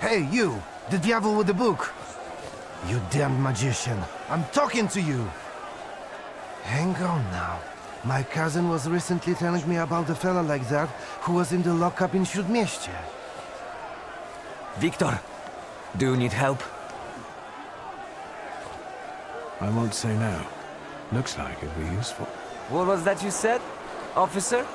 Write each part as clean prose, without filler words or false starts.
Hey, you! The devil with the book! You damned magician! I'm talking to you! Hang on now. My cousin was recently telling me about a fella like that who was in the lockup in Śródmieście. Wiktor, do you need help? I won't say no. Looks like it'd be useful. What was that you said, officer?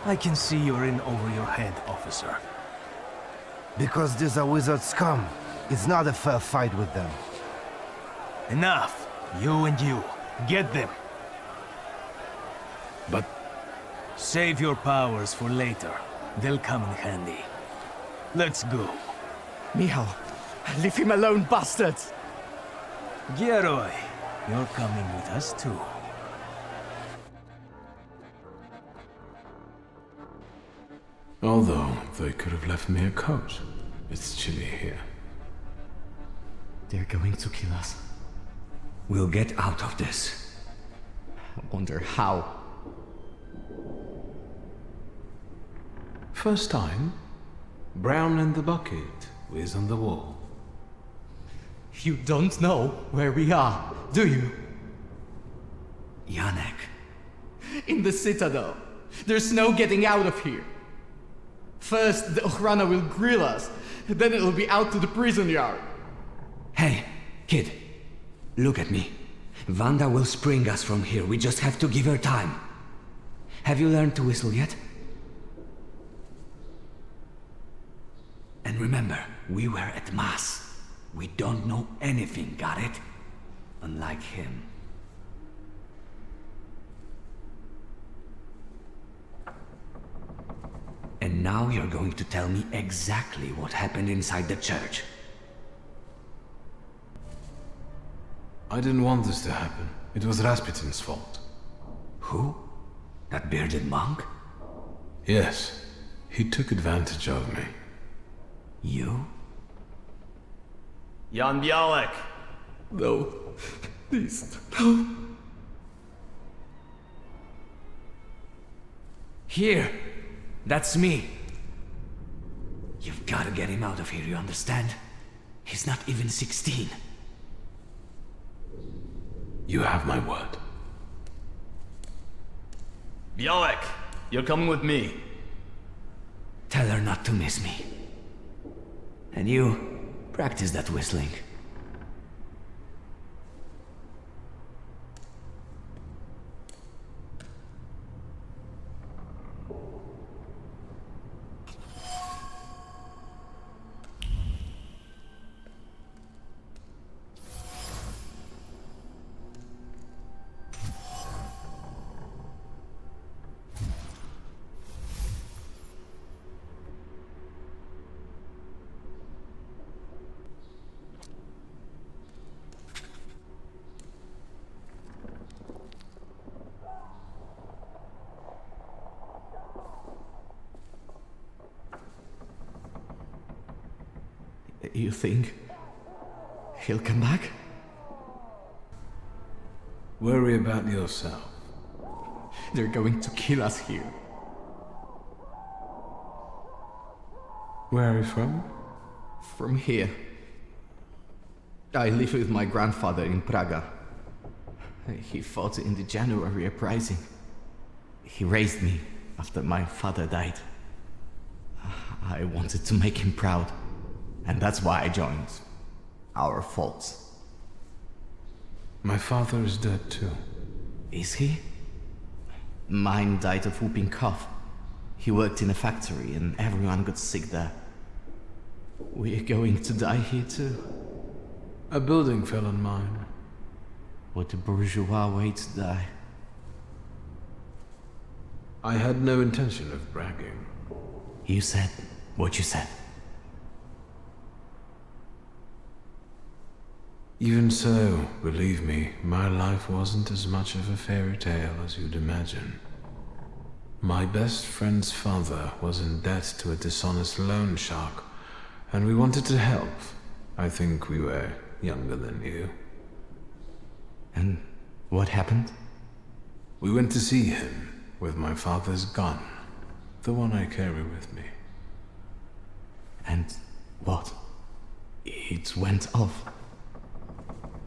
I can see you're in over your head, officer. Because these are wizard scum. It's not a fair fight with them. Enough! You and you. Get them. But... Save your powers for later. They'll come in handy. Let's go. Michał, leave him alone, bastards! Gieroj, you're coming with us too. Although, they could have left me a coat. It's chilly here. They're going to kill us. We'll get out of this. I wonder how. First time, brown in the bucket is on the wall. You don't know where we are, do you? Janek. In the Citadel. There's no getting out of here. First, the Ochrana will grill us, then it'll be out to the prison yard. Hey, kid. Look at me. Wanda will spring us from here. We just have to give her time. Have you learned to whistle yet? And remember, we were at Mass. We don't know anything, got it? Unlike him. And now you're going to tell me exactly what happened inside the church. I didn't want this to happen. It was Rasputin's fault. Who? That bearded monk? Yes, he took advantage of me. You? Jan Bialek! No. Please, no. Here! That's me! You've gotta get him out of here, you understand? He's not even 16. You have my word. Bialek! You're coming with me. Tell her not to miss me. And you, practice that whistling. You think he'll come back? Worry about yourself. They're going to kill us here. Where are you from? From here. I live with my grandfather in Praga. He fought in the January uprising. He raised me after my father died. I wanted to make him proud. And that's why I joined our faults. My father is dead too. Is he? Mine died of whooping cough. He worked in a factory and everyone got sick there. We're going to die here too. A building fell on mine. What a bourgeois way to die. I had no intention of bragging. You said what you said. Even so, believe me, my life wasn't as much of a fairy tale as you'd imagine. My best friend's father was in debt to a dishonest loan shark, and we wanted to help. I think we were younger than you. And what happened? We went to see him with my father's gun, the one I carry with me. And what? It went off.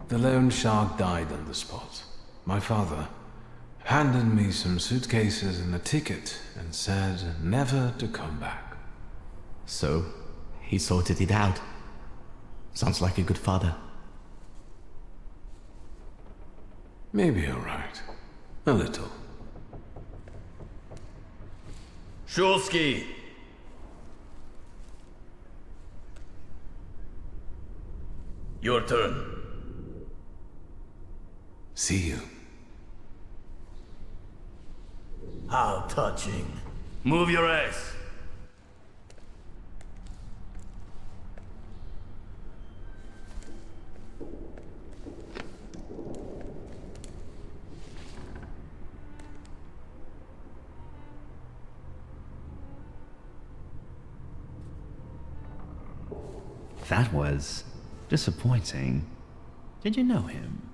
The loan shark died on the spot. My father handed me some suitcases and a ticket and said never to come back. So, he sorted it out. Sounds like a good father. Maybe you're right. A little. Shulsky! Your turn. See you. How touching. Move your ass. That was disappointing. Did you know him?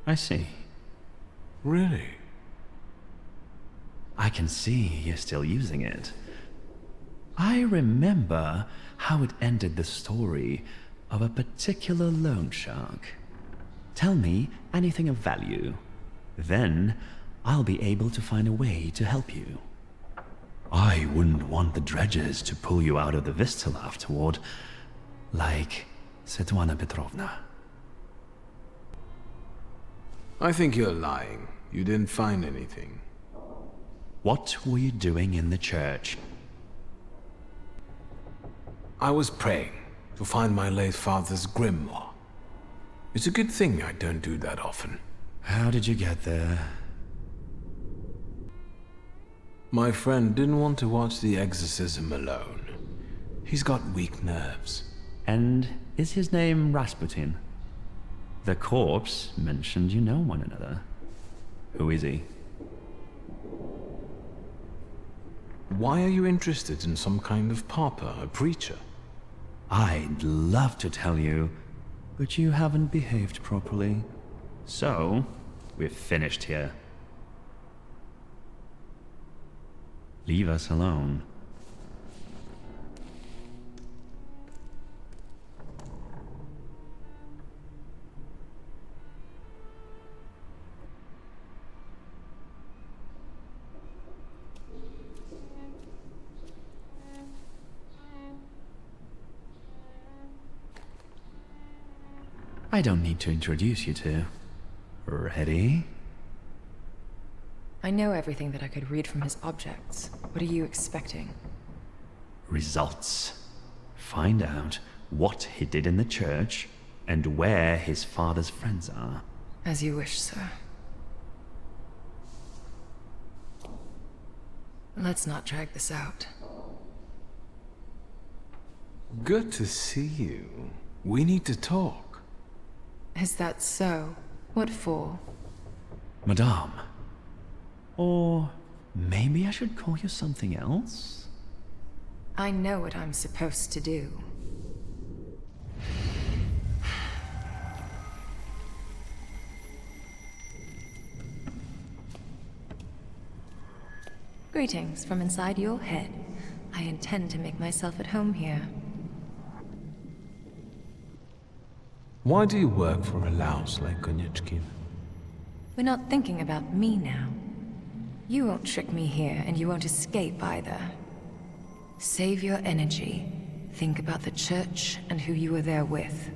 I see. Really? I can see you're still using it. I remember how it ended the story of a particular loan shark. Tell me anything of value. Then I'll be able to find a way to help you. I wouldn't want the dredgers to pull you out of the Vistal afterward, like Svetlana Petrovna. I think you're lying. You didn't find anything. What were you doing in the church? I was praying to find my late father's grimoire. It's a good thing I don't do that often. How did you get there? My friend didn't want to watch the exorcism alone. He's got weak nerves. And is his name Rasputin? The corpse mentioned you know one another. Who is he? Why are you interested in some kind of pauper, a preacher? I'd love to tell you, but you haven't behaved properly. So, we're finished here. Leave us alone. I don't need to introduce you to. Ready? I know everything that I could read from his objects. What are you expecting? Results. Find out what he did in the church and where his father's friends are. As you wish, sir. Let's not drag this out. Good to see you. We need to talk. Is that so? What for? Madame. Or maybe I should call you something else? I know what I'm supposed to do. Greetings from inside your head. I intend to make myself at home here. Why do you work for a louse like Konyechkin? We're not thinking about me now. You won't trick me here, and you won't escape either. Save your energy. Think about the church and who you were there with.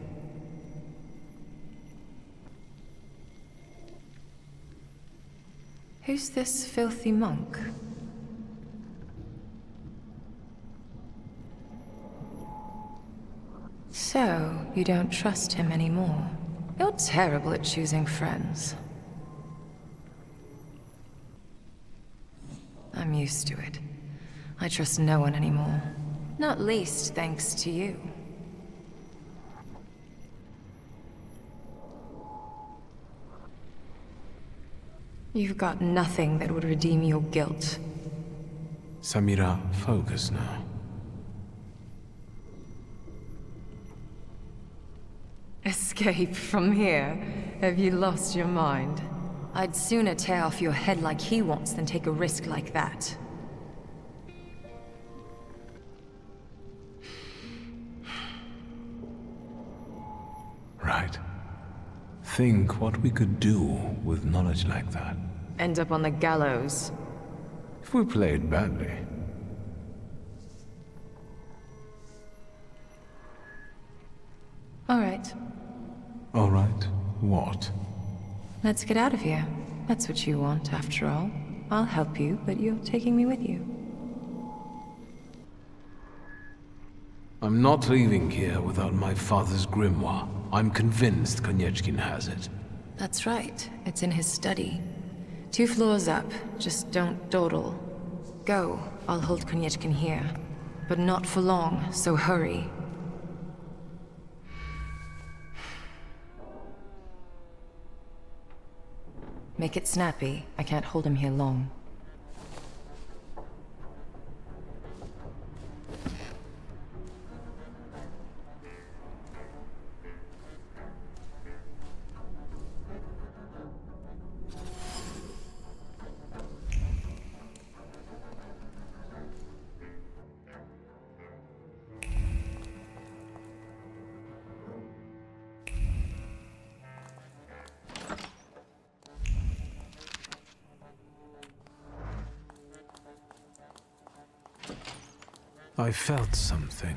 Who's this filthy monk? So, you don't trust him anymore. You're terrible at choosing friends. I'm used to it. I trust no one anymore. Not least thanks to you. You've got nothing that would redeem your guilt. Samira, focus now. Escape from here? Have you lost your mind? I'd sooner tear off your head like he wants than take a risk like that. Right. Think what we could do with knowledge like that. End up on the gallows. If we played badly. All right. All right. What? Let's get out of here. That's what you want, after all. I'll help you, but you're taking me with you. I'm not leaving here without my father's grimoire. I'm convinced Konyechkin has it. That's right. It's in his study. 2 floors up. Just don't dawdle. Go. I'll hold Konyechkin here. But not for long, so hurry. Make it snappy. I can't hold him here long. I felt something.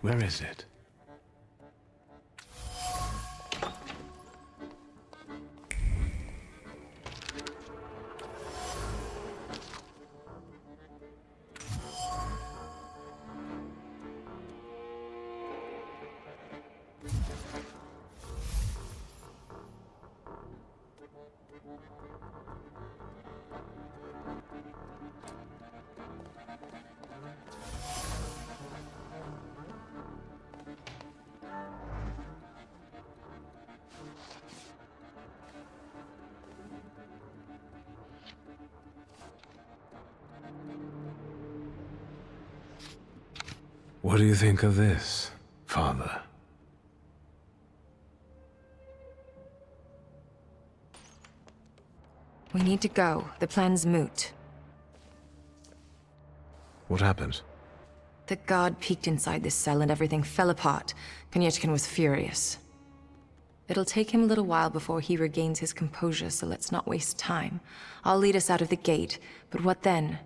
Where is it? What do you think of this, Father? We need to go. The plan's moot. What happened? The god peeked inside this cell and everything fell apart. Konyechkin was furious. It'll take him a little while before he regains his composure, so let's not waste time. I'll lead us out of the gate, but what then?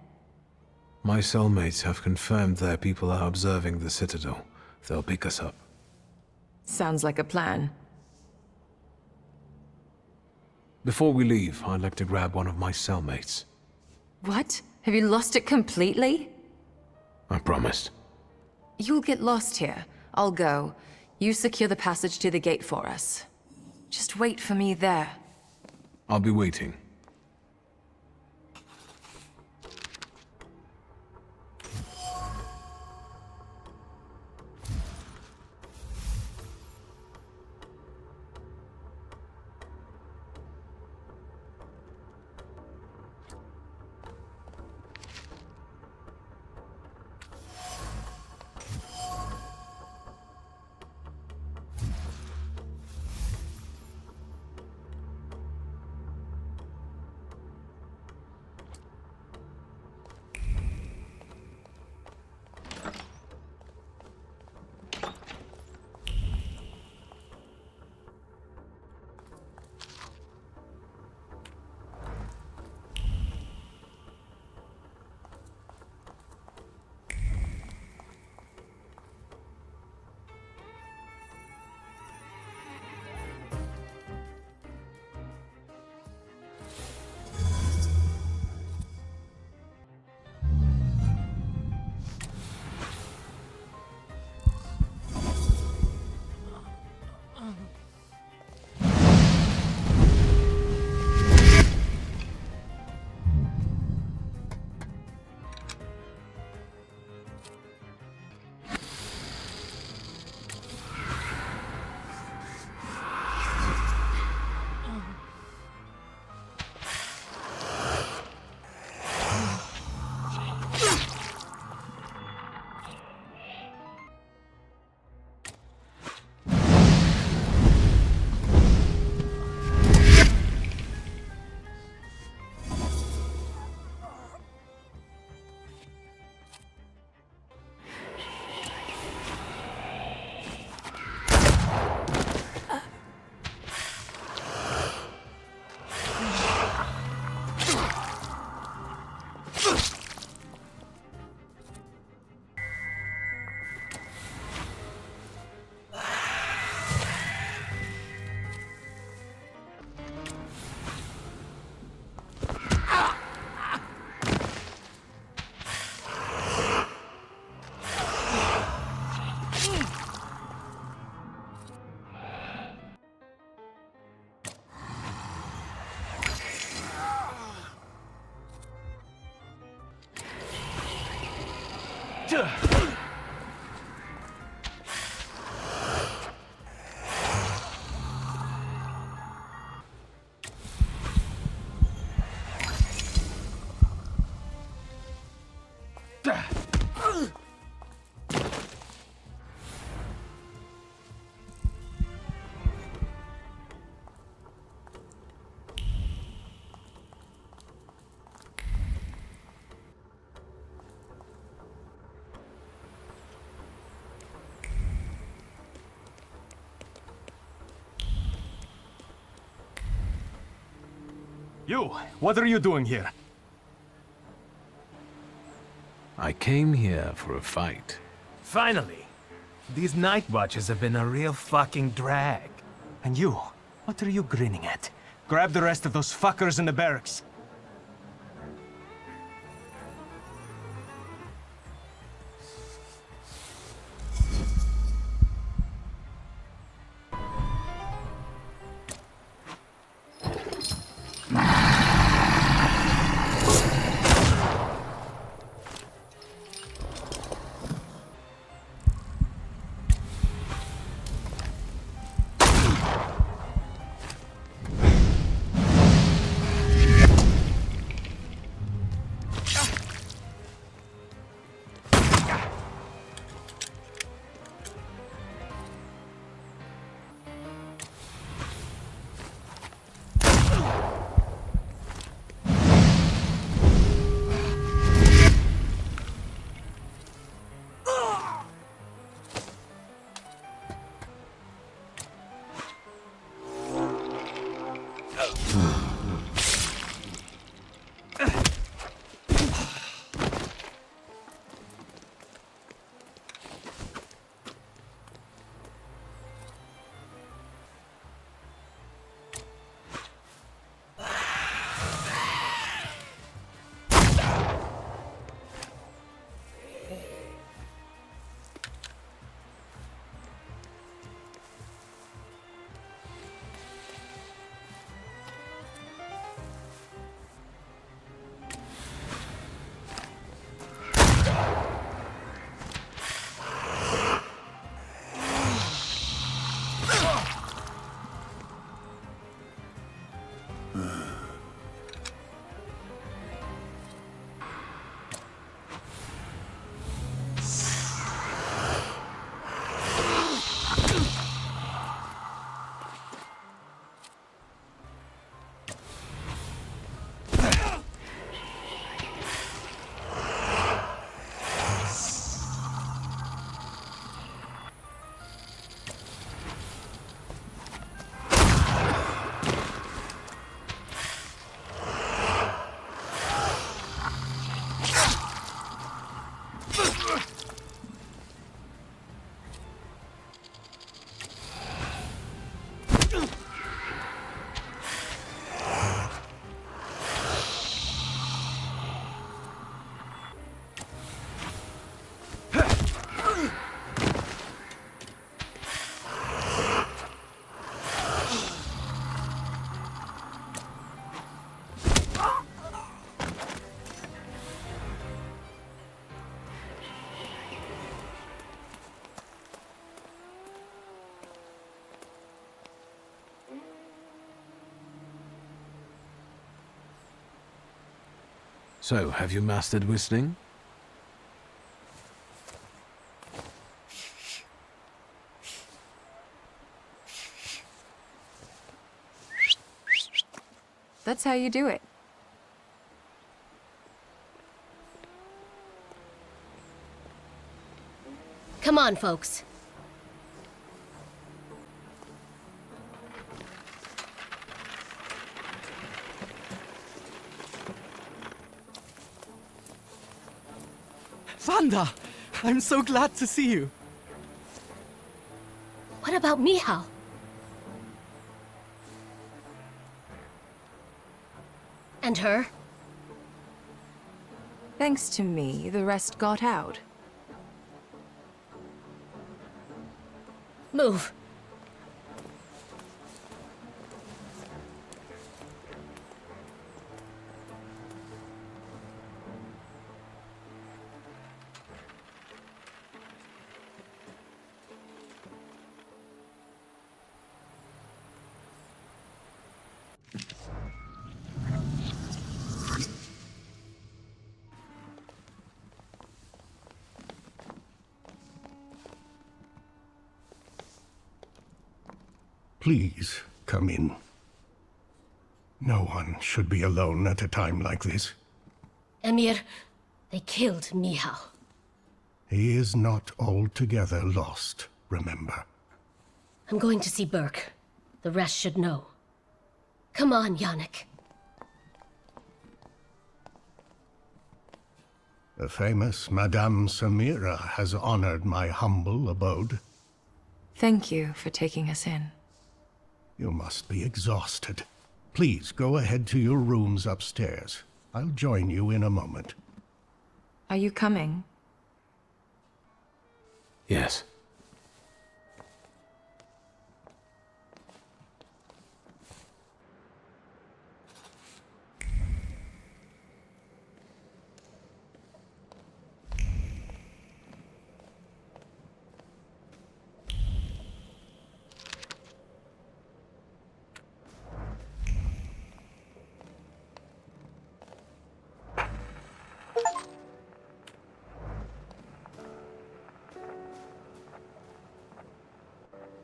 My cellmates have confirmed their people are observing the Citadel. They'll pick us up. Sounds like a plan. Before we leave, I'd like to grab one of my cellmates. What? Have you lost it completely? I promised. You'll get lost here. I'll go. You secure the passage to the gate for us. Just wait for me there. I'll be waiting. You! What are you doing here? I came here for a fight. Finally! These night watches have been a real fucking drag. And you, what are you grinning at? Grab the rest of those fuckers in the barracks. So, have you mastered whistling? That's how you do it. Come on, folks. Wanda! I'm so glad to see you. What about Michal? And her? Thanks to me, the rest got out. Move. Please, come in. No one should be alone at a time like this. Emir, they killed Michal. He is not altogether lost, remember. I'm going to see Burke. The rest should know. Come on, Yannick. The famous Madame Samira has honored my humble abode. Thank you for taking us in. You must be exhausted. Please go ahead to your rooms upstairs. I'll join you in a moment. Are you coming? Yes.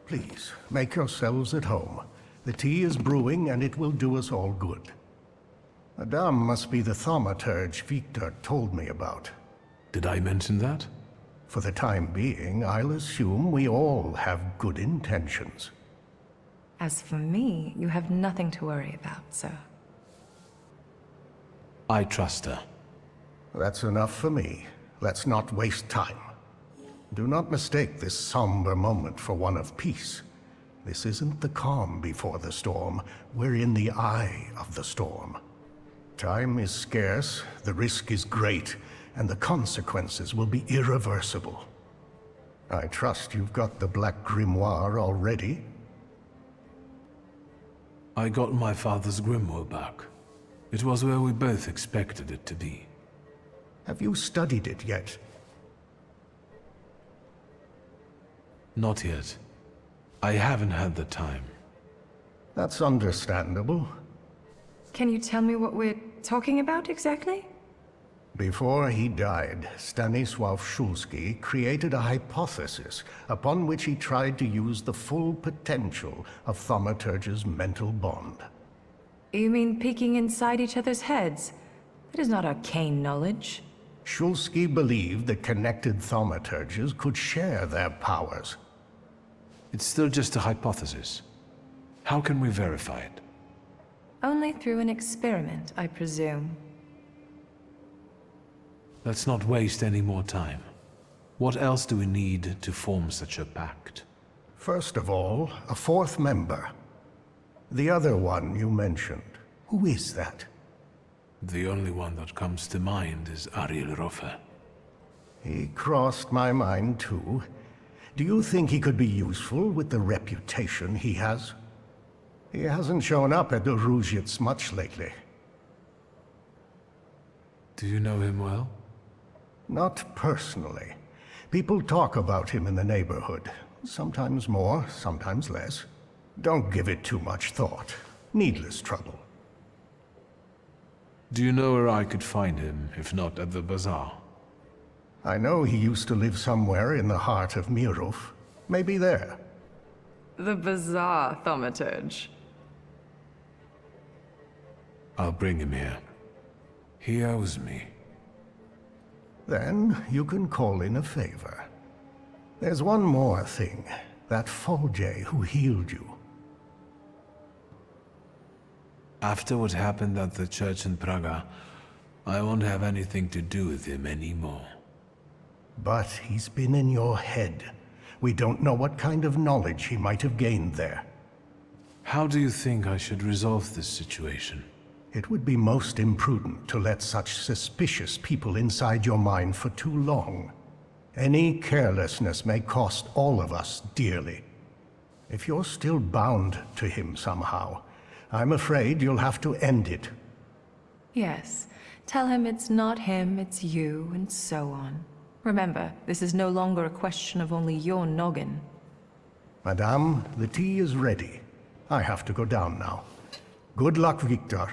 Please, make yourselves at home. The tea is brewing and it will do us all good. Madame must be the Thaumaturge Wiktor told me about. Did I mention that? For the time being, I'll assume we all have good intentions. As for me, you have nothing to worry about, sir. I trust her. That's enough for me. Let's not waste time. Do not mistake this somber moment for one of peace. This isn't the calm before the storm. We're in the eye of the storm. Time is scarce, the risk is great, and the consequences will be irreversible. I trust you've got the Black Grimoire already? I got my father's grimoire back. It was where we both expected it to be. Have you studied it yet? Not yet. I haven't had the time. That's understandable. Can you tell me what we're talking about exactly? Before he died, Stanisław Szulski created a hypothesis upon which he tried to use the full potential of Thaumaturge's mental bond. You mean peeking inside each other's heads? That is not arcane knowledge. Szulski believed that connected Thaumaturges could share their powers. It's still just a hypothesis. How can we verify it? Only through an experiment, I presume. Let's not waste any more time. What else do we need to form such a pact? First of all, a fourth member. The other one you mentioned. Who is that? The only one that comes to mind is Ariel Rofe. He crossed my mind too. Do you think he could be useful with the reputation he has? He hasn't shown up at the Ruzhitz much lately. Do you know him well? Not personally. People talk about him in the neighborhood. Sometimes more, sometimes less. Don't give it too much thought. Needless trouble. Do you know where I could find him, if not at the bazaar? I know he used to live somewhere in the heart of Mirov. Maybe there. The bizarre Thaumaturge. I'll bring him here. He owes me. Then you can call in a favor. There's one more thing. That Folje who healed you. After what happened at the church in Praga, I won't have anything to do with him anymore. But he's been in your head. We don't know what kind of knowledge he might have gained there. How do you think I should resolve this situation? It would be most imprudent to let such suspicious people inside your mind for too long. Any carelessness may cost all of us dearly. If you're still bound to him somehow, I'm afraid you'll have to end it. Yes. Tell him it's not him, it's you, and so on. Remember, this is no longer a question of only your noggin. Madame, the tea is ready. I have to go down now. Good luck, Wiktor.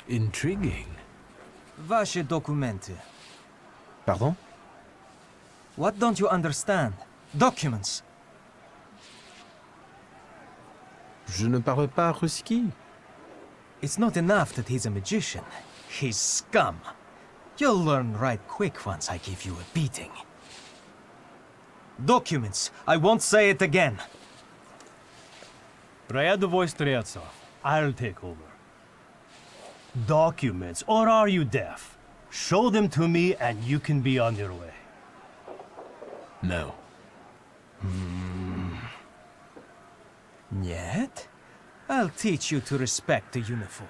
Intriguing. Vaše dokumenty. Pardon? What don't you understand? Documents. Je ne parle pas ruski. It's not enough that he's a magician. He's scum. You'll learn right quick once I give you a beating. Documents. I won't say it again. Рядовой Стрелцов, I'll take over. Documents, or are you deaf? Show them to me and you can be on your way. No. Yet? I'll teach you to respect the uniform.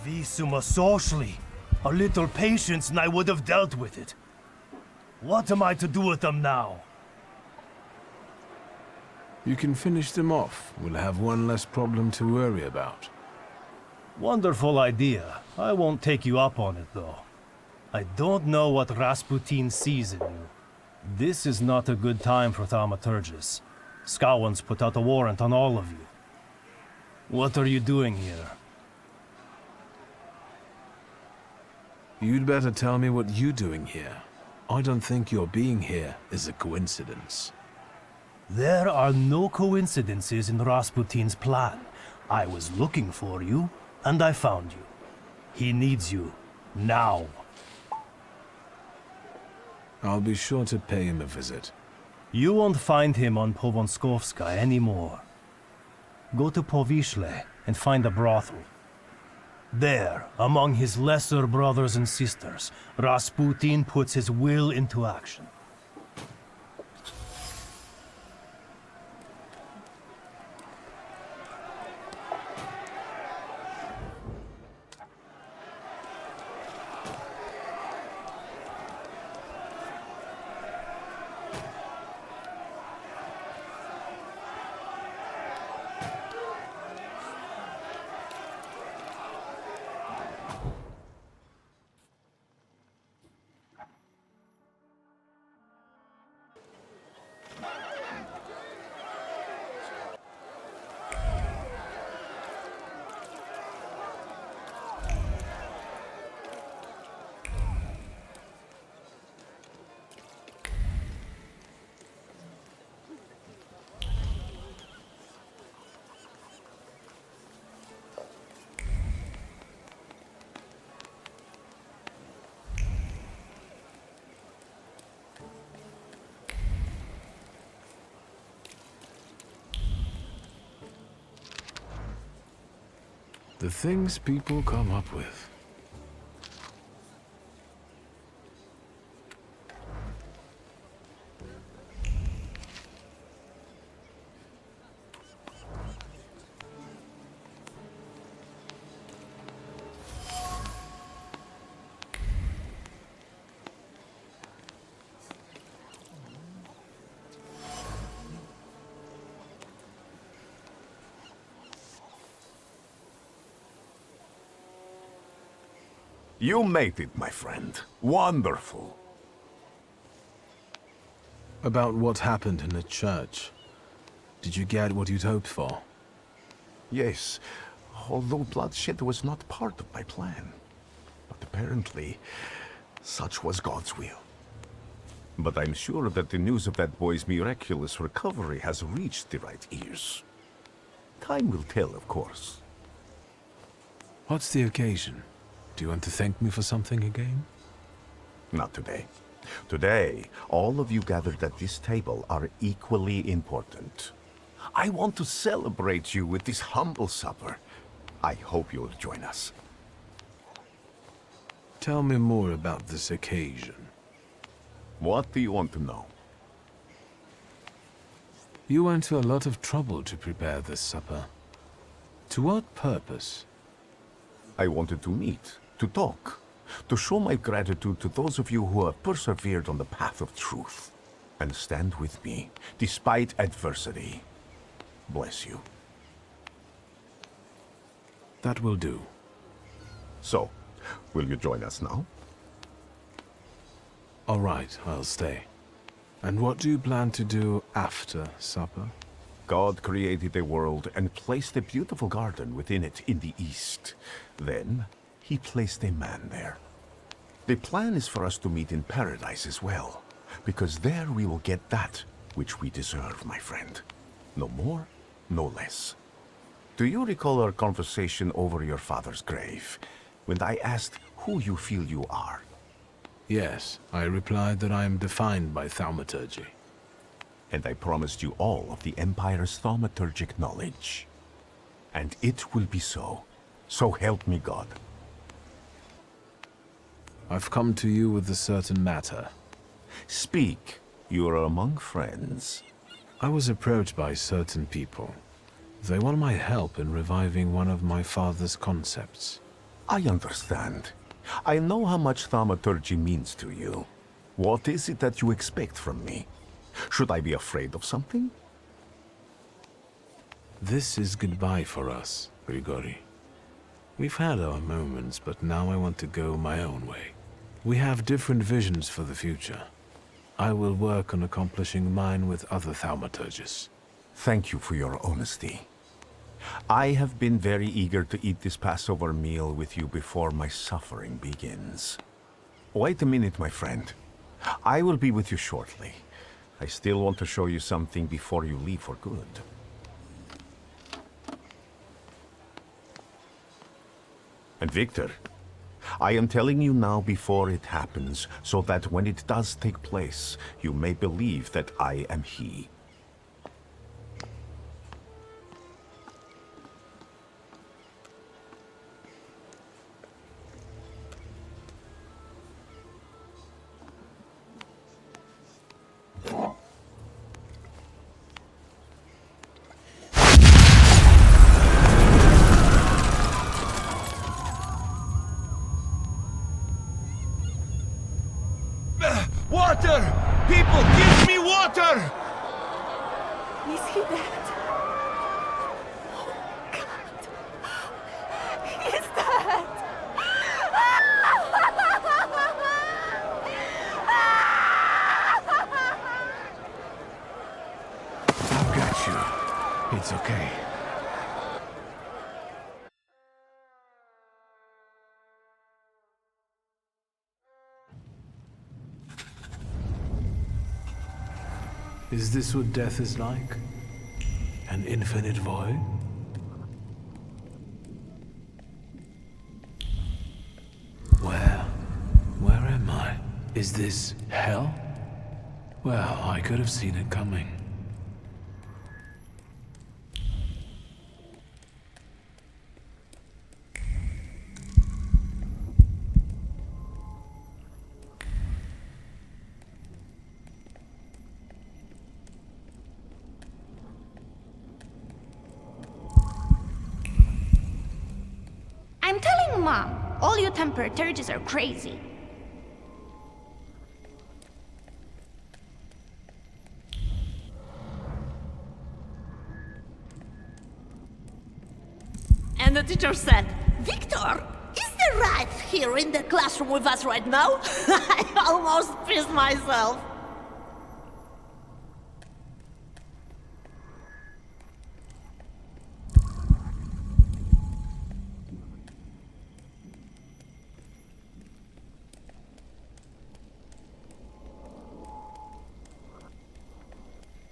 Visuma socially. A little patience and I would have dealt with it. What am I to do with them now? You can finish them off. We'll have one less problem to worry about. Wonderful idea. I won't take you up on it, though. I don't know what Rasputin sees in you. This is not a good time for Thaumaturges. Scowan's put out a warrant on all of you. What are you doing here? You'd better tell me what you're doing here. I don't think your being here is a coincidence. There are no coincidences in Rasputin's plan. I was looking for you, and I found you. He needs you. Now. I'll be sure to pay him a visit. You won't find him on Povonskovska anymore. Go to Povishle and find a brothel. There, among his lesser brothers and sisters, Rasputin puts his will into action. The things people come up with. You made it, my friend. Wonderful. About what happened in the church. Did you get what you'd hoped for? Yes, although bloodshed was not part of my plan. But apparently, such was God's will. But I'm sure that the news of that boy's miraculous recovery has reached the right ears. Time will tell, of course. What's the occasion? Do you want to thank me for something again? Not today. Today, all of you gathered at this table are equally important. I want to celebrate you with this humble supper. I hope you'll join us. Tell me more about this occasion. What do you want to know? You went to a lot of trouble to prepare this supper. To what purpose? I wanted to meet, to talk, to show my gratitude to those of you who have persevered on the path of truth and stand with me despite adversity. Bless you. That will do. So, will you join us now? All right, I'll stay. And what do you plan to do after supper? God created the world and placed a beautiful garden within it in the east. Then, he placed a man there. The plan is for us to meet in paradise as well, because there we will get that which we deserve, my friend. No more, no less. Do you recall our conversation over your father's grave, when I asked who you feel you are? Yes, I replied that I am defined by Thaumaturge. And I promised you all of the Empire's thaumaturgic knowledge. And it will be so. So help me God. I've come to you with a certain matter. Speak. You are among friends. I was approached by certain people. They want my help in reviving one of my father's concepts. I understand. I know how much thaumaturgy means to you. What is it that you expect from me? Should I be afraid of something? This is goodbye for us, Grigori. We've had our moments, but now I want to go my own way. We have different visions for the future. I will work on accomplishing mine with other thaumaturges. Thank you for your honesty. I have been very eager to eat this Passover meal with you before my suffering begins. Wait a minute, my friend. I will be with you shortly. I still want to show you something before you leave for good. And Wiktor, I am telling you now before it happens, so that when it does take place, you may believe that I am he. Water! People, give me water! Is he dead? Oh, God. He's dead! I've got you. It's okay. Is this what death is like? An infinite void? Where am I? Is this hell? Well, I could have seen it coming. I'm telling Mom, all you Thaumaturges are crazy. And the teacher said, Wiktor, is the rat here in the classroom with us right now? I almost pissed myself.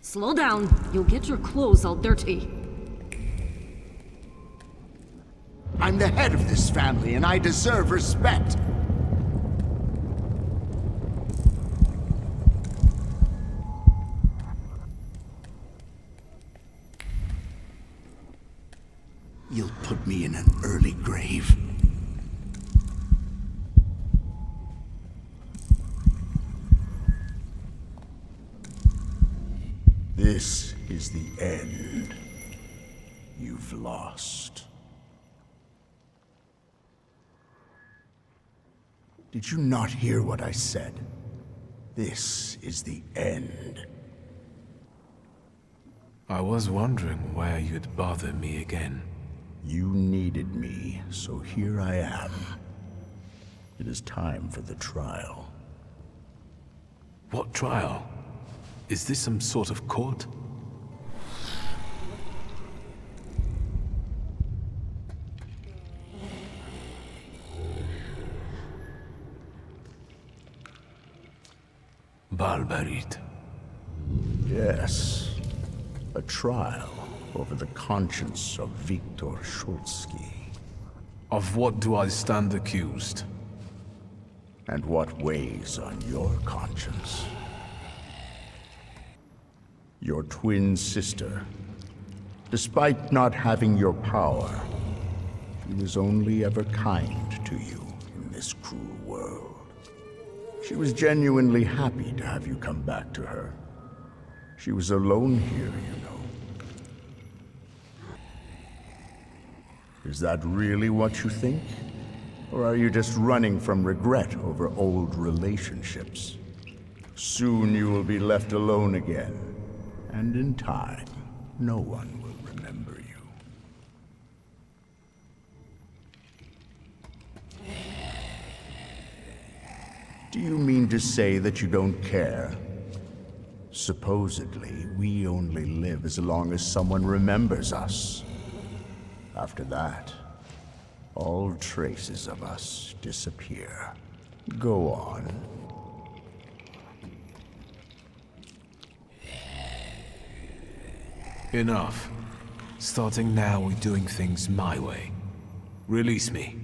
Slow down. You'll get your clothes all dirty. I'm the head of this family, and I deserve respect. You'll put me in an early grave. This is the end. You've lost. Did you not hear what I said? This is the end. I was wondering where you'd bother me again. You needed me, so here I am. It is time for the trial. What trial? Is this some sort of court? Barbarit. Yes. A trial over the conscience of Wiktor Szulski. Of what do I stand accused? And what weighs on your conscience? Your twin sister. Despite not having your power, she was only ever kind to you in this cruel world. She was genuinely happy to have you come back to her. She was alone here, you know. Is that really what you think? Or are you just running from regret over old relationships? Soon you will be left alone again, and in time, no one will remember you. Do you mean to say that you don't care? Supposedly, we only live as long as someone remembers us. After that, all traces of us disappear. Go on. Enough. Starting now, we're doing things my way. Release me.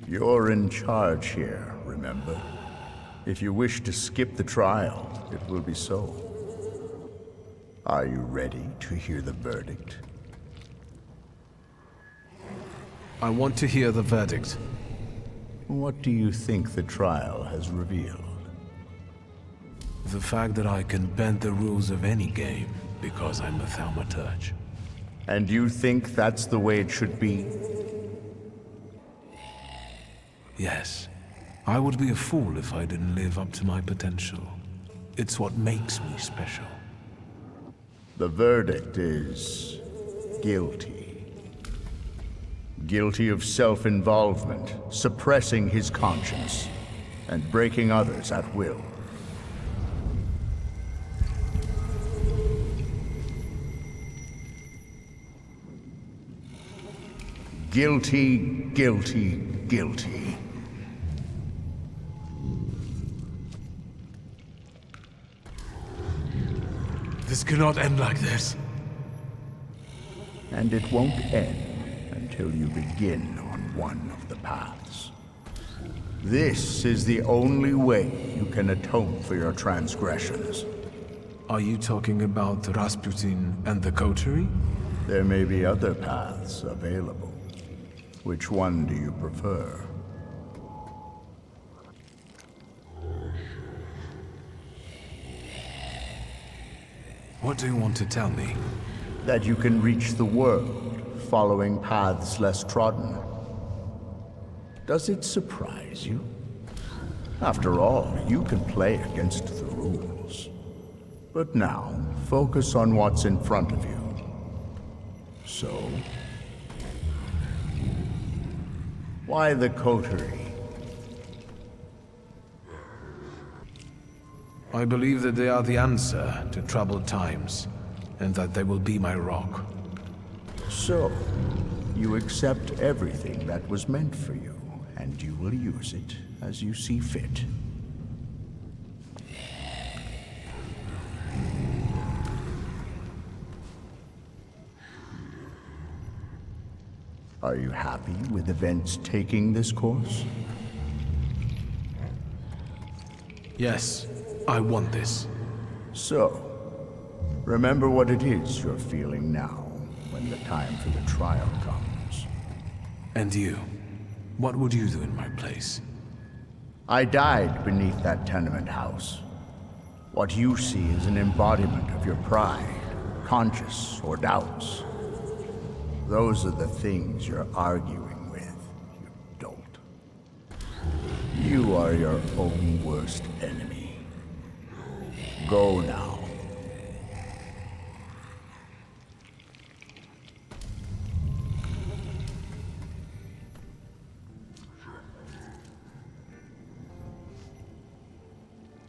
You're in charge here, remember? If you wish to skip the trial, it will be so. Are you ready to hear the verdict? I want to hear the verdict. What do you think the trial has revealed? The fact that I can bend the rules of any game because I'm a Thaumaturge. And you think that's the way it should be? Yes. I would be a fool if I didn't live up to my potential. It's what makes me special. The verdict is guilty. Guilty of self-involvement, suppressing his conscience, and breaking others at will. Guilty, guilty, guilty. This cannot end like this. And it won't end until you begin on one of the paths. This is the only way you can atone for your transgressions. Are you talking about Rasputin and the coterie? There may be other paths available. Which one do you prefer? What do you want to tell me? That you can reach the world, following paths less trodden. Does it surprise you? After all, you can play against the rules. But now, focus on what's in front of you. So, why the coterie? I believe that they are the answer to troubled times, and that they will be my rock. So, you accept everything that was meant for you, and you will use it as you see fit. Are you happy with events taking this course? Yes, I want this. So, remember what it is you're feeling now, when the time for the trial comes. And you? What would you do in my place? I died beneath that tenement house. What you see is an embodiment of your pride, conscience, or doubts. Those are the things you're arguing with, you dolt. You are your own worst enemy. Go now.